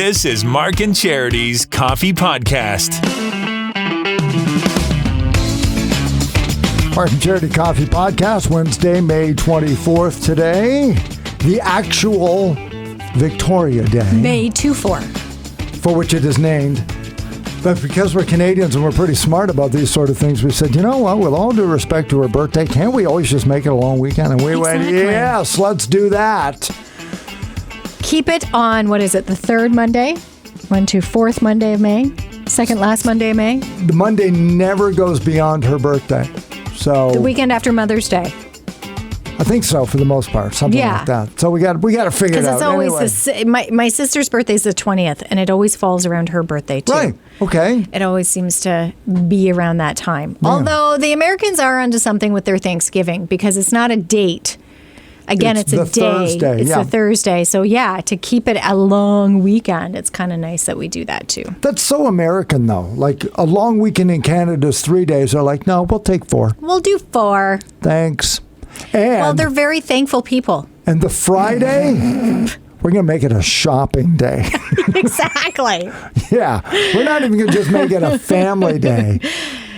This is Mark and Charity's Coffee Podcast. Mark and Charity Coffee Podcast, Wednesday, May 24th today. The actual Victoria Day. May 24. For which it is named. But because we're Canadians and we're pretty smart about these sort of things, we said, you know what, with all due respect to her birthday, can't we always just make it a long weekend? And we went, yes, let's do that. Keep it on, what is it, the third Monday? 4th Monday of May? Second last Monday of May? The Monday never goes beyond her birthday. So the weekend after Mother's Day. I think so, for the most part, something like that. So we got to figure it out. Because it's always anyway. my sister's birthday is the 20th, and it always falls around her birthday too. Right. Okay. It always seems to be around that time. Yeah. Although the Americans are onto something with their Thanksgiving, because it's not a date. Again, it's a day. Thursday, it's a Thursday. So yeah, to keep it a long weekend, it's kind of nice that we do that too. That's so American though. Like a long weekend in Canada is 3 days. They're like, no, we'll take 4. We'll do 4. Thanks. And, well, they're very thankful people. And the Friday, we're going to make it a shopping day. Exactly. Yeah. We're not even going to just make it a family day.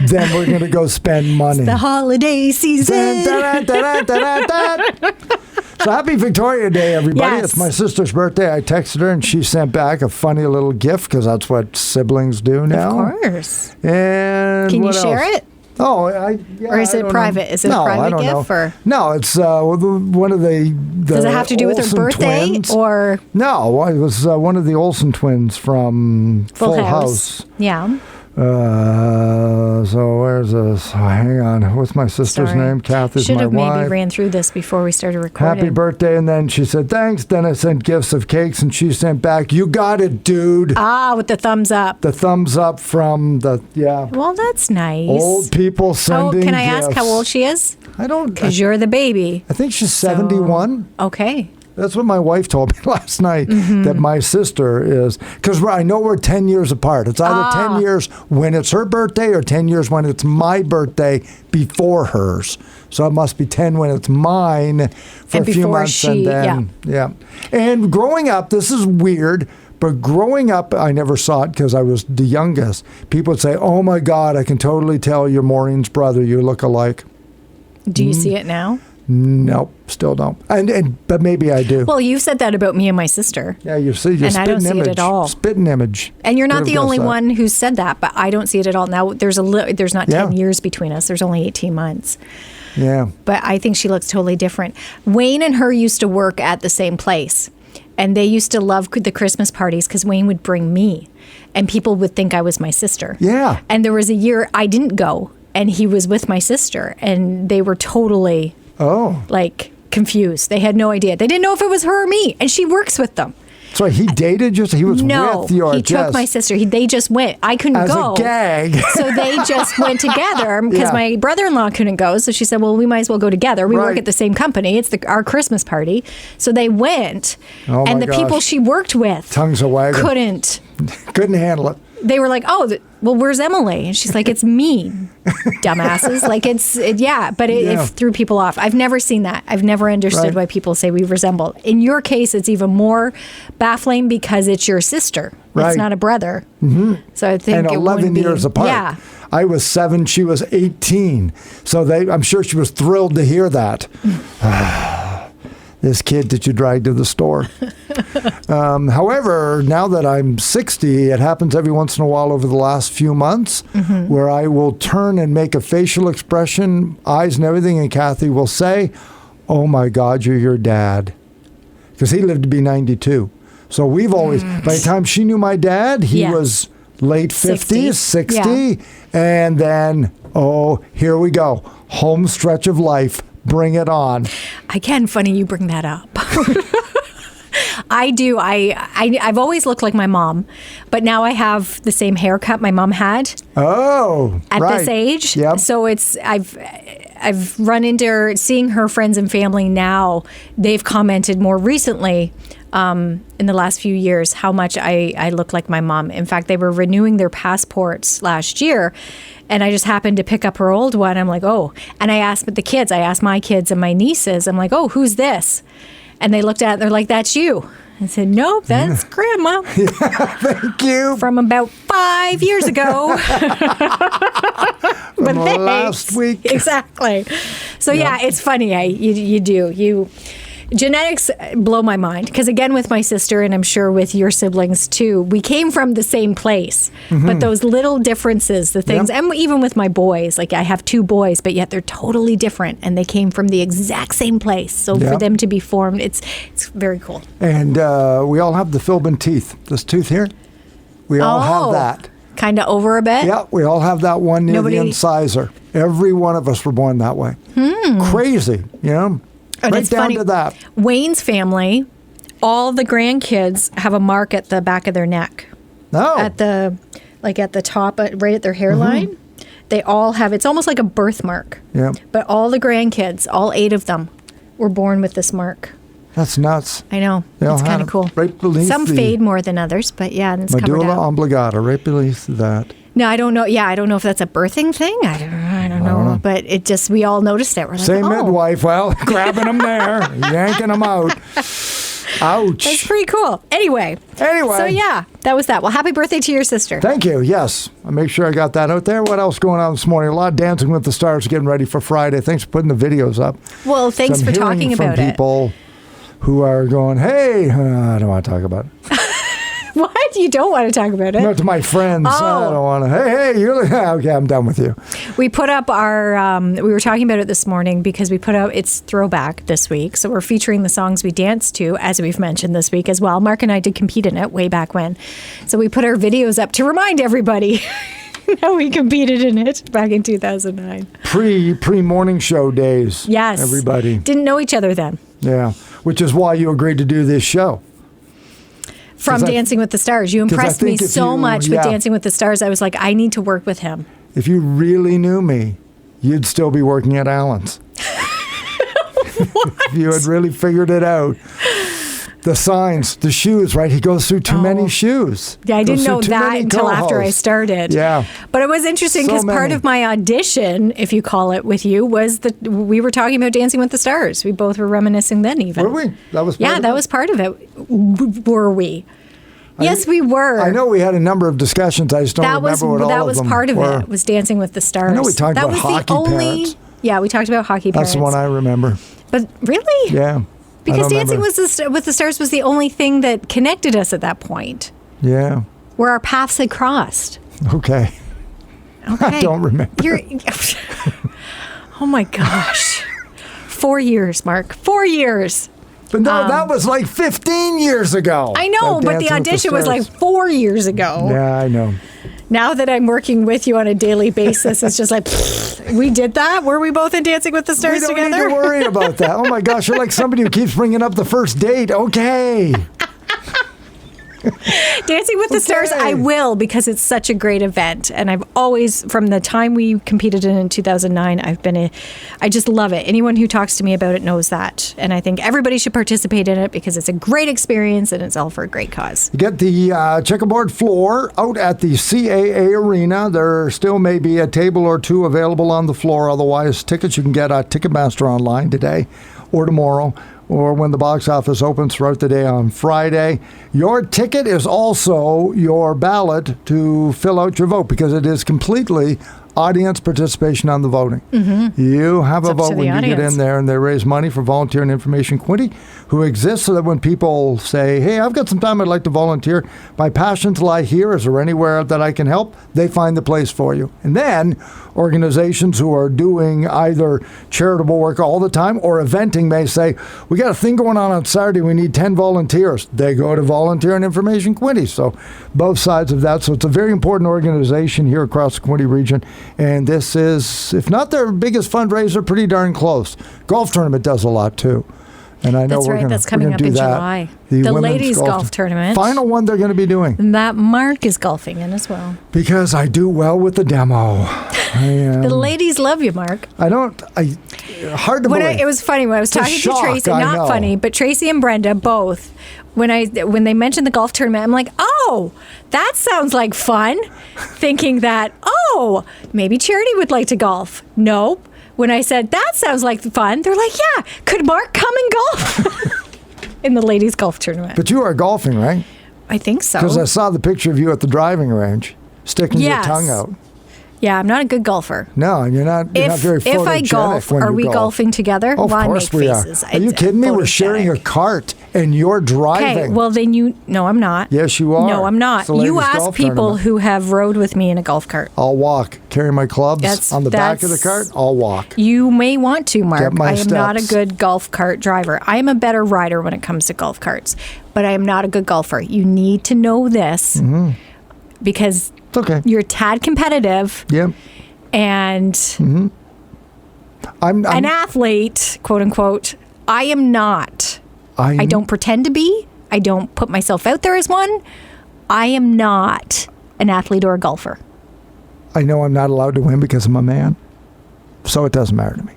Then we're going to go spend money. It's the holiday season. So happy Victoria Day, everybody. Yes. It's my sister's birthday. I texted her and she sent back a funny little gift because that's what siblings do now. Of course. And can you share it? Oh, or is it private? Know. Is it a private gift? Or? No, it's one of the Does it have to do with Olsen her birthday? Twins. Or no, it was one of the Olsen twins from Full House. Yeah. So where's this? Oh, hang on. What's my sister's name? Kathy's my wife. Should have maybe ran through this before we started recording. Happy birthday. And then she said, thanks. Then I sent gifts of cakes and she sent back, you got it, dude. Ah, with the thumbs up. The thumbs up from the, Well, that's nice. Old people sending Can I gifts. ask how old she is? I don't. Because you're the baby. I think she's 71. Okay. That's what my wife told me last night, that my sister is, because I know we're 10 years apart. It's either 10 years when it's her birthday or 10 years when it's my birthday before hers. So it must be 10 when it's mine for a few months. And then, yeah. And growing up, this is weird, but growing up, I never saw it because I was the youngest. People would say, oh my God, I can totally tell you're Maureen's brother. You look alike. Do you see it now? Nope, still don't. But maybe I do. Well, you've said that about me and my sister. Yeah, you see, you're and I don't see it at all. Spitting image. And you're not the only one who said that, but I don't see it at all. Now, there's not 10 years between us. There's only 18 months. Yeah. But I think she looks totally different. Wayne and her used to work at the same place. And they used to love the Christmas parties because Wayne would bring me. And people would think I was my sister. Yeah. And there was a year I didn't go. And he was with my sister. And they were totally... confused. They had no idea. They didn't know if it was her or me. And she works with them. So he dated you? He was with you? No, he took my sister. They just went. I couldn't go. As a gag. So they just went together because my brother-in-law couldn't go. So she said, well, we might as well go together. We work at the same company. It's our Christmas party. So they went. Oh and the people she worked with tongues a wagging. Couldn't handle it. They were like, oh, well, where's Emily? And she's like, it's me, dumbasses. But it threw people off. I've never seen that. I've never understood why people say we resemble. In your case, it's even more baffling because it's your sister. Right. It's not a brother. Mm-hmm. So I think and 11 years apart. Yeah. I was 7, she was 18. So I'm sure she was thrilled to hear that. This kid that you dragged to the store. However, now that I'm 60, it happens every once in a while over the last few months where I will turn and make a facial expression, eyes and everything, and Kathy will say, oh my God, you're your dad. Because he lived to be 92. So we've always, by the time she knew my dad, he was late 50s, 60. Yeah. And then, here we go. Home stretch of life. Bring it on. Again, funny you bring that up. I do. I've always looked like my mom, but now I have the same haircut my mom had. Oh, at this age. Yep. So I've run into seeing her friends and family now. They've commented more recently in the last few years how much I look like my mom. In fact, they were renewing their passports last year. And I just happened to pick up her old one. I'm like, oh. And I asked my kids and my nieces, I'm like, oh, who's this? And they looked at it, they're like, that's you. I said, nope, that's Grandma. Thank you. From about 5 years ago. From last week. Exactly. So yeah, it's funny. You do. Genetics blow my mind because, again, with my sister, and I'm sure with your siblings too, we came from the same place. But those little differences, the things, and even with my boys, like I have 2 boys, but yet they're totally different, and they came from the exact same place. So for them to be formed, it's very cool. And we all have the Philbin teeth. This tooth here, we all have that. Kind of over a bit? Yeah, we all have that one near the incisor. Every one of us were born that way. Crazy, you know? And right it's down funny, to that. Wayne's family, all the grandkids have a mark at the back of their neck. Oh. At the top, right at their hairline. They all have, it's almost like a birthmark. Yeah. But all the grandkids, all 8 of them, were born with this mark. That's nuts. I know. It's kind of cool. Right beneath some fade more than others, but yeah, and it's medulla covered up. oblongata, right beneath that. No, I don't know. Yeah, I don't know if that's a birthing thing. I don't know. But it just, we all noticed it. We're like, Same midwife, well, grabbing them there, yanking them out. Ouch. That's pretty cool. Anyway. So yeah, that was that. Well, happy birthday to your sister. Thank you. Yes. I'll make sure I got that out there. What else going on this morning? A lot of Dancing with the Stars getting ready for Friday. Thanks for putting the videos up. Well, thanks for talking about it. People who are going, hey, I don't want to talk about it. What? You don't want to talk about it? No, to my friends. I don't want to. Hey, you're okay, I'm done with you. We put up our, we were talking about it this morning because we put out, it's throwback this week. So we're featuring the songs we danced to, as we've mentioned this week as well. Mark and I did compete in it way back when. So we put our videos up to remind everybody how we competed in it back in 2009. Pre-morning show days. Yes. Everybody. Didn't know each other then. Yeah. Which is why you agreed to do this show. From Dancing with the Stars. You impressed me so much with Dancing with the Stars. I was like, I need to work with him. If you really knew me, you'd still be working at Allen's. If you had really figured it out. The signs, the shoes, right? He goes through too many shoes. Yeah, I didn't know that until after I started. Yeah. But it was interesting because part of my audition, if you call it, with you, was that we were talking about Dancing with the Stars. We both were reminiscing then even. Were we? That was part of it? That was part of it. Were we? Yes, we were. I know we had a number of discussions. I just don't remember what all of them were. That was part of it, was Dancing with the Stars. I know we talked about hockey parents. Yeah, we talked about hockey parents. That's the one I remember. But really? Yeah. Because Dancing with the Stars was the only thing that connected us at that point. Yeah. Where our paths had crossed. Okay. I don't remember. Oh my gosh. 4 years, Mark. 4 years. But no, that was like 15 years ago. I know, but the audition was like 4 years ago. Yeah, I know. Now that I'm working with you on a daily basis, it's just like, we did that? Were we both in Dancing with the Stars together? We don't need to worry about that. Oh my gosh, you're like somebody who keeps bringing up the first date. Okay. Dancing with the Stars, I will, because it's such a great event. And I've always, from the time we competed in 2009, I just love it. Anyone who talks to me about it knows that. And I think everybody should participate in it because it's a great experience and it's all for a great cause. You get the checkerboard floor out at the CAA Arena. There still may be a table or two available on the floor. Otherwise, tickets you can get at Ticketmaster online today or tomorrow, or when the box office opens throughout the day on Friday. Your ticket is also your ballot to fill out your vote because it is completely audience participation on the voting. Mm-hmm. You have a vote when you get in there, and they raise money for Volunteer and Information Quinte, who exists so that when people say, hey, I've got some time, I'd like to volunteer, my passions lie here, is there anywhere that I can help? They find the place for you. And then organizations who are doing either charitable work all the time or eventing may say, we got a thing going on Saturday, we need 10 volunteers. They go to Volunteer and Information Quinte. So both sides of that. So it's a very important organization here across the Quinte region. And this is, if not their biggest fundraiser, pretty darn close. Golf tournament does a lot too. And I know that's coming up in July. The ladies golf tournament. Final one they're going to be doing. And that Mark is golfing in as well. Because I do well with the demo. The ladies love you, Mark. Hard to believe. It was funny when I was talking to Tracy. Not funny, but Tracy and Brenda both. When they mentioned the golf tournament, I'm like, oh, that sounds like fun. Thinking that, oh, maybe Charity would like to golf. Nope. When I said, that sounds like fun, they're like, yeah, could Mark come and golf? in the ladies' golf tournament. But you are golfing, right? I think so. Because I saw the picture of you at the driving range, sticking your tongue out. Yeah, I'm not a good golfer. No, and you're not very photogenic. If I golf, when are you we golf. golfing together? Oh, of course we are. Are you kidding me? We're sharing a cart and you're driving. Okay, well then no, I'm not. Yes, you are. No, I'm not. You ask people tournament. who have rode with me in a golf cart. I'll walk. Carry my clubs on the back of the cart. I'll walk. You may want to, Mark. Get my I am steps. not a good golf cart driver. I am a better rider when it comes to golf carts, but I am not a good golfer. You need to know this because It's okay. you're a tad competitive. Yeah. And I'm an athlete, quote unquote. I am not. I don't pretend to be. I don't put myself out there as one. I am not an athlete or a golfer. I know I'm not allowed to win because I'm a man, so it doesn't matter to me.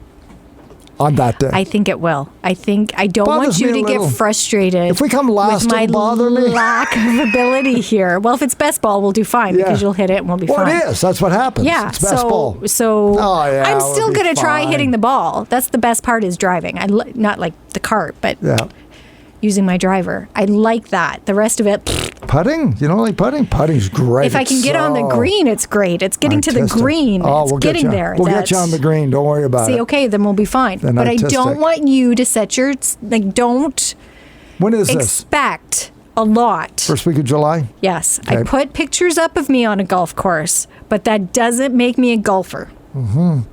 On that day, I think it will. I don't want you to get frustrated. If we come last, with my it'll bother me. lack of ability here. Well, if it's best ball, we'll do fine because you'll hit it and we'll be fine. Well, it is. That's what happens. Yeah. It's best ball. So I'm it'll still be going to try fine. hitting the ball. That's the best part is driving. Not like the cart, but using my driver. I like that. The rest of it. Putting? You don't like putting? Putting's great. If I can get on the green, it's great. It's getting to the artistic. green. Oh, it's we'll getting get you. there. We'll get you on the green. Don't worry about it. See, okay, then we'll be fine. Then but artistic. I don't want you to set your don't When is this? expect a lot. First week of July? Yes. Okay. I put pictures up of me on a golf course, but that doesn't make me a golfer. Me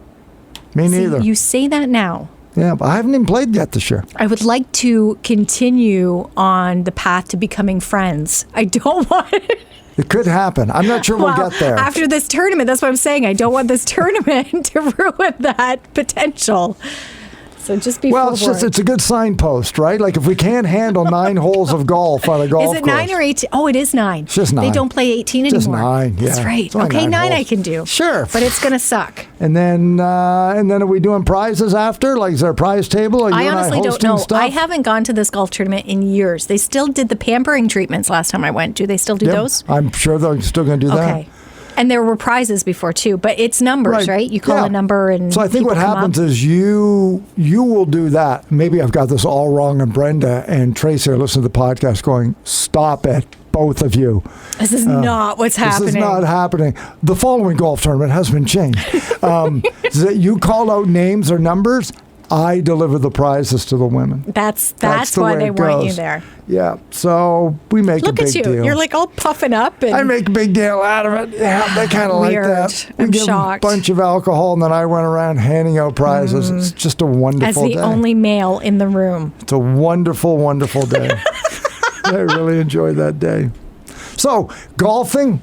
See, neither. you say that now. Yeah, but I haven't even played yet this year. I would like to continue on the path to becoming friends. I don't want It could happen. I'm not sure we'll get there. After this tournament, that's what I'm saying. I don't want this tournament to ruin that potential. So just be it's a good signpost, right? Like if we can't handle 9 holes of golf on a golf course. Is it 9 or 18? Oh, it is 9. It's just 9. They don't play 18 anymore. Just 9, yeah. That's right. It's only Okay, 9 I holes. can do. Sure. But it's going to suck. And then are we doing prizes after? Like is there a prize table? Are you I and honestly don't hosting know. Stuff? I haven't gone to this golf tournament in years. They still did the pampering treatments last time I went. Do they still do those? I'm sure they're still going to do that. Okay. And there were prizes before too, but it's numbers, right? You call a number and so I think what happens is you will do that. Maybe I've got this all wrong, and Brenda and Tracy are listening to the podcast going, stop it, both of you. This is not what's happening. This is not happening. The following golf tournament has been changed. So that you call out names or numbers, I deliver the prizes to the women. That's the why way they it want you goes. there. Yeah, so we make Look a big at you. deal. You're like all puffing up. And I make a big deal out of it. Yeah, they kind of like Weird. that. We I'm give shocked. a bunch of alcohol, and then I went around handing out prizes. It's just a wonderful as the day. only male in the room. It's a wonderful, wonderful day. I really enjoyed that day. So, golfing,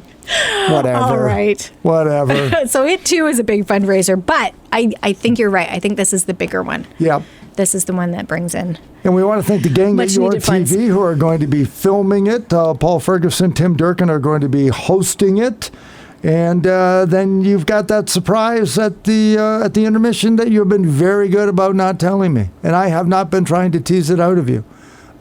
whatever. All right. Whatever. So it too is a big fundraiser, but I think you're right. I think this is the bigger one. Yeah. This is the one that brings in. And we want to thank the gang at Much Your needed funds. TV who are going to be filming it. Paul Ferguson, Tim Durkin are going to be hosting it. And then you've got that surprise at the intermission that you've been very good about not telling me. And I have not been trying to tease it out of you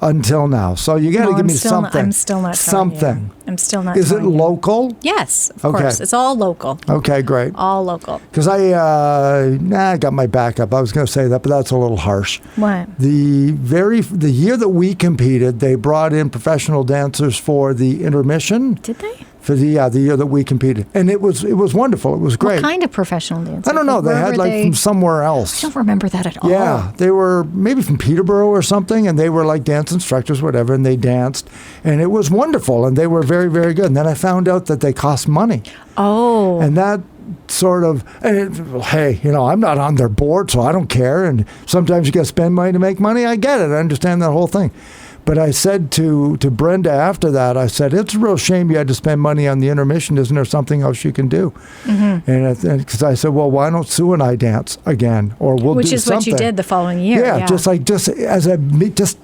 until now. So you got to give me something. I'm still not something. telling you. I'm still not Is it telling you. local? Yes, of Okay. course. It's all local. Okay, great. All local. Because I got my backup. I was going to say that, but that's a little harsh. What? The year that we competed, they brought in professional dancers for the intermission. Did they? For the year that we competed, and it was wonderful. It was great. What kind of professional dance? I don't know. They Where had were from somewhere else. I don't remember that at all. Yeah, they were maybe from Peterborough or something, and they were like dance instructors, whatever, and they danced, and it was wonderful, and they were very, very good. And then I found out that they cost money. Oh. And that sort of, hey, I'm not on their board, so I don't care. And sometimes you got to spend money to make money. I get it. I understand that whole thing. But I said to Brenda after that, I said, it's a real shame you had to spend money on the intermission. Isn't there something else you can do? Mm-hmm. And because I said, well, why don't Sue and I dance again? Or we'll Which do is something. what you did the following year. Yeah, just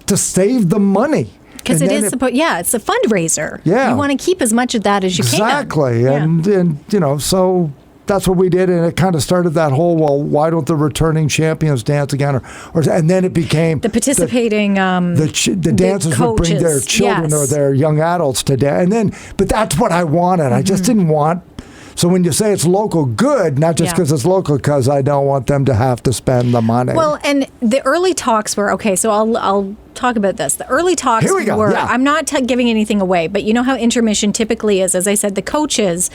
to save the money. Because it is it's a fundraiser. Yeah. You want to keep as much of that as you can. Exactly. Yeah. And so that's what we did, and it kind of started that whole, well, why don't the returning champions dance again? And then it became the participating the dancers would bring their children or their young adults to dance. But that's what I wanted. Mm-hmm. I just didn't want So when you say it's local, good, not just because it's local, because I don't want them to have to spend the money. Well, and the early talks were, okay, so I'll talk about this. The early talks were, I'm not giving anything away, but you know how intermission typically is. As I said, the coaches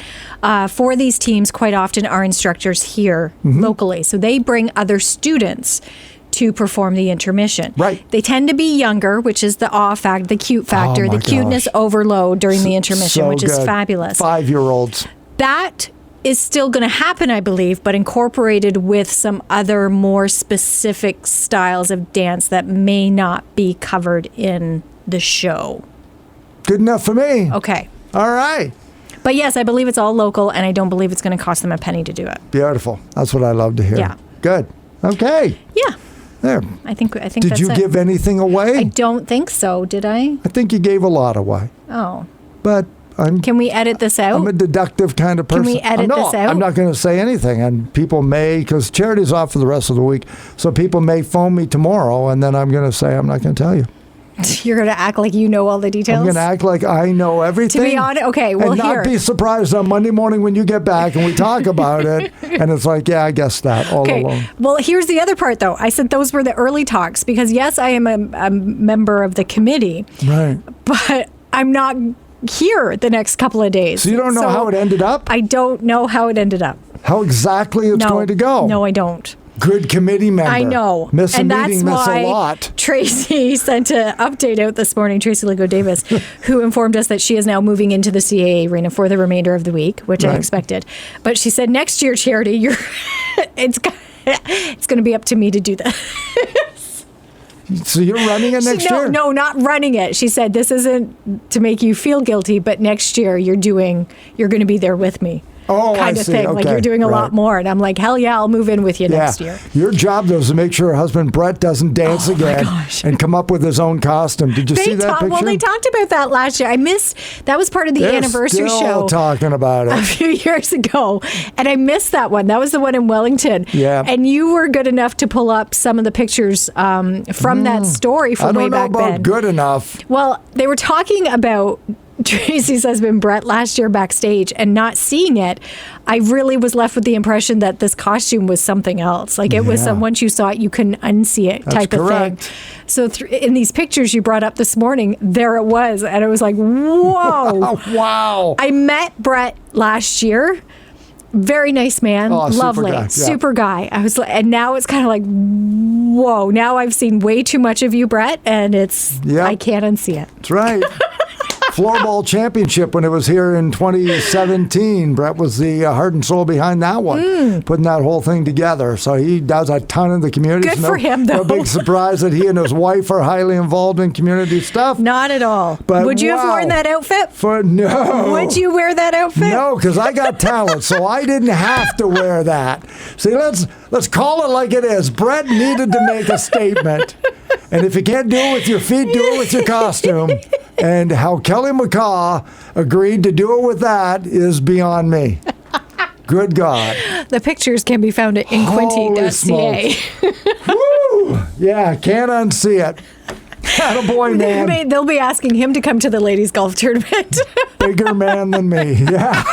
for these teams quite often are instructors here locally. So they bring other students to perform the intermission. Right. They tend to be younger, which is the awe factor, the cute factor, the cuteness overload during the intermission, which is fabulous. 5-year-olds. That is still going to happen, I believe, but incorporated with some other more specific styles of dance that may not be covered in the show. Good enough for me. Okay. All right. But yes, I believe it's all local, and I don't believe it's going to cost them a penny to do it. Beautiful. That's what I love to hear. Yeah. Good. Okay. Yeah. There. I think Did that's you give anything away? I don't think so. Did I? I think you gave a lot away. Oh. But Can we edit this out? I'm a deductive kind of person. Can we edit this out? I'm not going to say anything. And people may, because charity's off for the rest of the week, so people may phone me tomorrow, and then I'm going to say, I'm not going to tell you. You're going to act like you know all the details? I'm going to act like I know everything. To be honest, okay, well, and not be surprised on Monday morning when you get back and we talk about it, and it's like, yeah, I guessed that all along. Well, here's the other part, though. I said those were the early talks, because, yes, I am a member of the committee. Right. But I'm not here the next couple of days. So you don't know how it ended up? I don't know how it ended up. How exactly it's going to go? No, I don't. Good committee member. I know. Miss a and meeting, that's miss why a lot. Tracy sent an update out this morning, Tracy Ligo Davis, who informed us that she is now moving into the CAA arena for the remainder of the week, which I expected. But she said, next year, Charity, it's going to be up to me to do this. So you're running it next year? No, not running it. She said, this isn't to make you feel guilty, but next year you're going to be there with me. Oh, kind I of see. thing. Okay. Like you're doing a lot more. And I'm like, hell yeah, I'll move in with you next year. Your job, though, is to make sure her husband Brett doesn't dance again and come up with his own costume. Did you see that picture? Well, they talked about that last year. That was part of the anniversary show. Talking about it a few years ago. And I missed that one. That was the one in Wellington. Yeah. And you were good enough to pull up some of the pictures from that story from way back then. I don't know about good enough. Well, they were talking about Tracy's husband Brett last year backstage, and not seeing it, I really was left with the impression that this costume was something else. Like it was once you saw it, you couldn't unsee it type of thing. So in these pictures you brought up this morning, there it was, and it was like, whoa. Wow. I met Brett last year. Very nice man, lovely, super guy. I was, and now it's kind of like, whoa. Now I've seen way too much of you, Brett, and I can't unsee it. That's right. Floorball championship when it was here in 2017. Brett was the heart and soul behind that one, putting that whole thing together. So he does a ton in the community. Good for him, though. No big surprise that he and his wife are highly involved in community stuff. Not at all. But would you have worn that outfit? No. Would you wear that outfit? No, because I got talent, so I didn't have to wear that. See, let's call it like it is. Brett needed to make a statement. And if you can't do it with your feet, do it with your costume. And how Kelly McCaw agreed to do it with that is beyond me. Good God. The pictures can be found at inquinte.ca. Woo! Yeah, can't unsee it. Attaboy, man. They'll be asking him to come to the ladies' golf tournament. Bigger man than me. Yeah.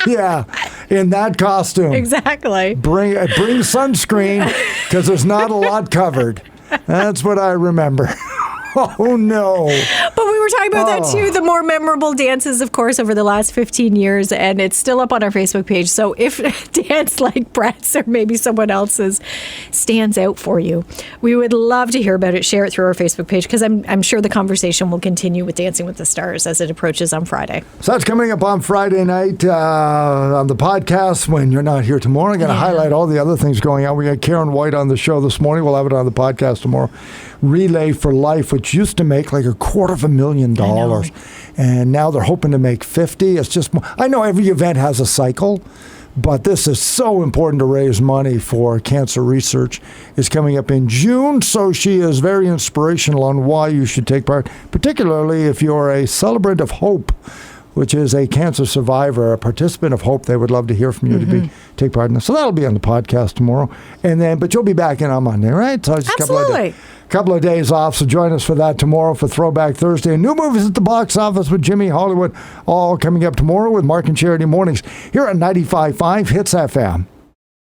Yeah. In that costume. Exactly. Bring sunscreen because there's not a lot covered. That's what I remember. Oh, no. But we were talking about that, too. The more memorable dances, of course, over the last 15 years. And it's still up on our Facebook page. So if a dance like Brett's or maybe someone else's stands out for you, we would love to hear about it. Share it through our Facebook page, because I'm sure the conversation will continue with Dancing with the Stars as it approaches on Friday. So that's coming up on Friday night on the podcast when you're not here tomorrow. I'm going to highlight all the other things going on. We got Karen White on the show this morning. We'll have it on the podcast tomorrow. Relay for Life, which used to make like $250,000, and now they're hoping to make 50. It's just, I know every event has a cycle, but this is so important to raise money for cancer research. It's coming up in June, so she is very inspirational on why you should take part, particularly if you're a celebrant of hope, which is a cancer survivor, a participant of hope. They would love to hear from you to take part in this. So that'll be on the podcast tomorrow. But you'll be back in on Monday, right? So just Absolutely. Couple of days off, so join us for that tomorrow for Throwback Thursday. And new movies at the box office with Jimmy Hollywood, all coming up tomorrow with Mark and Charity Mornings here at 95.5 Hits FM.